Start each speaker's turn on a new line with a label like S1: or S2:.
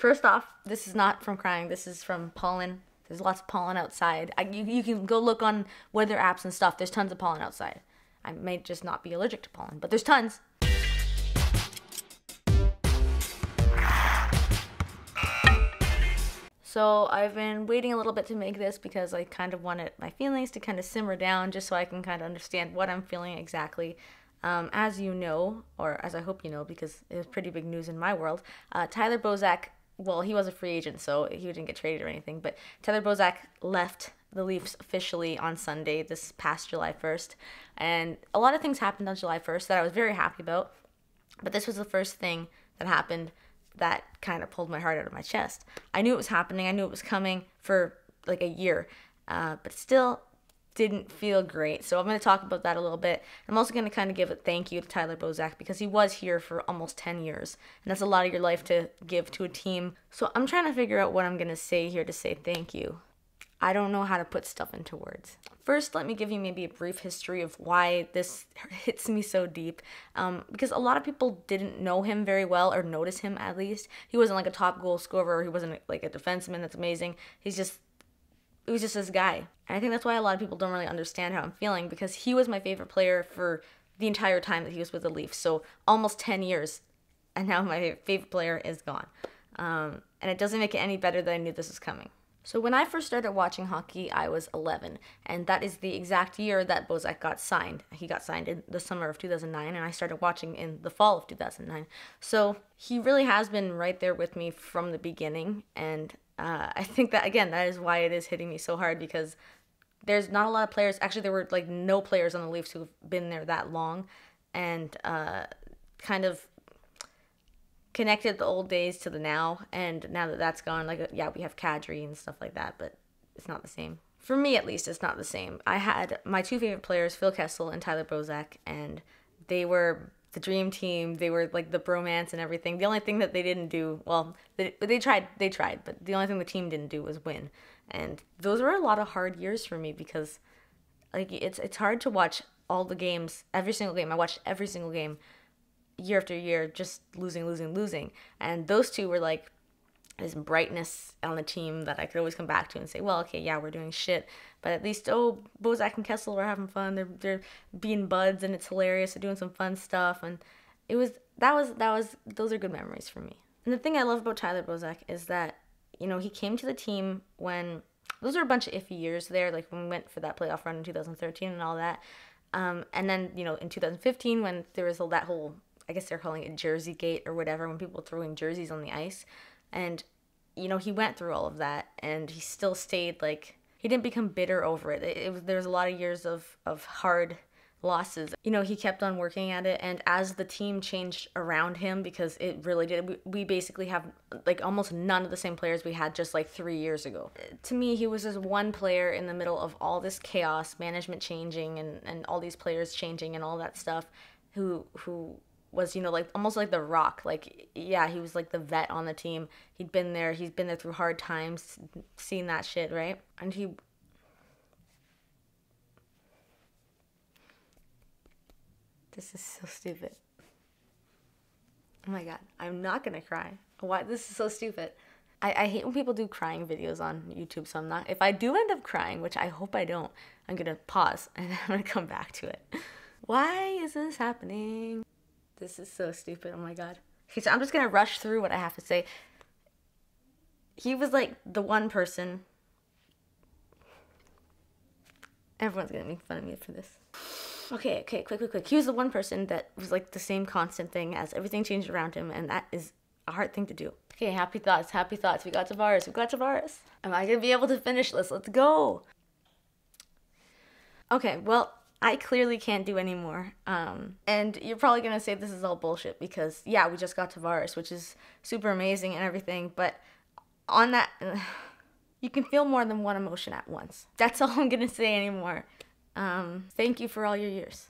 S1: First off, this is not from crying. This is from pollen. There's lots of pollen outside. You can go look on weather apps and stuff. There's tons of pollen outside. I may just not be allergic to pollen, but there's tons. So I've been waiting a little bit to make this because I kind of wanted my feelings to kind of simmer down just so I can kind of understand what I'm feeling exactly. As you know, or as I hope you know, because it was pretty big news in my world, Tyler Bozak, well, he was a free agent, so he didn't get traded or anything, but Tyler Bozak left the Leafs officially on Sunday, this past July 1st, and a lot of things happened on July 1st that I was very happy about, but this was the first thing that happened that kind of pulled my heart out of my chest. I knew it was happening. I knew it was coming for like a year, but still didn't feel great. So I'm going to talk about that a little bit. I'm also going to kind of give a thank you to Tyler Bozak because he was here for almost 10 years, and that's a lot of your life to give to a team. So I'm trying to figure out what I'm going to say here to say thank you. I don't know how to put stuff into words. First, let me give you maybe a brief history of why this hits me so deep. Because a lot of people didn't know him very well, or notice him at least. He wasn't like a top goal scorer. He wasn't like a defenseman that's amazing. He was just this guy. And I think that's why a lot of people don't really understand how I'm feeling, because he was my favorite player for the entire time that he was with the Leafs. So almost 10 years, and now my favorite player is gone. And it doesn't make it any better that I knew this was coming. So when I first started watching hockey, I was 11, and that is the exact year that Bozak got signed. He got signed in the summer of 2009, and I started watching in the fall of 2009. So he really has been right there with me from the beginning, and I think that, again, that is why it is hitting me so hard, because there's not a lot of players. Actually, there were like no players on the Leafs who've been there that long, and kind of connected the old days to the now, and now that that's gone, like, yeah, we have Kadri and stuff like that, but it's not the same. For me, at least, it's not the same. I had my two favorite players, Phil Kessel and Tyler Bozak, and they were the dream team. They were like the bromance and everything. The only thing that they didn't do, well, they tried, but the only thing the team didn't do was win. And those were a lot of hard years for me, because like it's hard to watch all the games, every single game. I watched every single game year after year, just losing. And those two were like this brightness on the team that I could always come back to and say, well, okay, yeah, we're doing shit, but at least, Bozak and Kessel are having fun. They're being buds, and it's hilarious. They're doing some fun stuff, and those are good memories for me. And the thing I love about Tyler Bozak is that, you know, he came to the team when those are a bunch of iffy years there, like when we went for that playoff run in 2013 and all that, and then, you know, in 2015 when there was that whole, I guess they're calling it Jersey Gate or whatever, when people were throwing jerseys on the ice. And, you know, he went through all of that, and he still stayed, like, he didn't become bitter over it. There was a lot of years of hard losses. You know, he kept on working at it, and as the team changed around him, because it really did, we basically have, like, almost none of the same players we had just, like, 3 years ago. To me, he was just one player in the middle of all this chaos, management changing, and all these players changing and all that stuff, who was, you know, like almost like the Rock. Like, yeah, he was like the vet on the team. He's been there through hard times, seen that shit, right? And this is so stupid. Oh my god, I'm not gonna cry. Why? This is so stupid. I hate when people do crying videos on YouTube, so I'm not. If I do end up crying, which I hope I don't, I'm gonna pause and I'm gonna come back to it. Why is this happening? This is so stupid. Oh my god. Okay, so I'm just gonna rush through what I have to say. He was like the one person. Everyone's gonna make fun of me for this. Okay, quick. He was the one person that was like the same constant thing as everything changed around him, and that is a hard thing to do. Okay, happy thoughts. We got Tavares. Am I gonna be able to finish this? Let's go. Okay, well, I clearly can't do any more. And you're probably going to say this is all bullshit because, yeah, we just got Tavares, which is super amazing and everything. But on that, you can feel more than one emotion at once. That's all I'm going to say anymore. Thank you for all your years.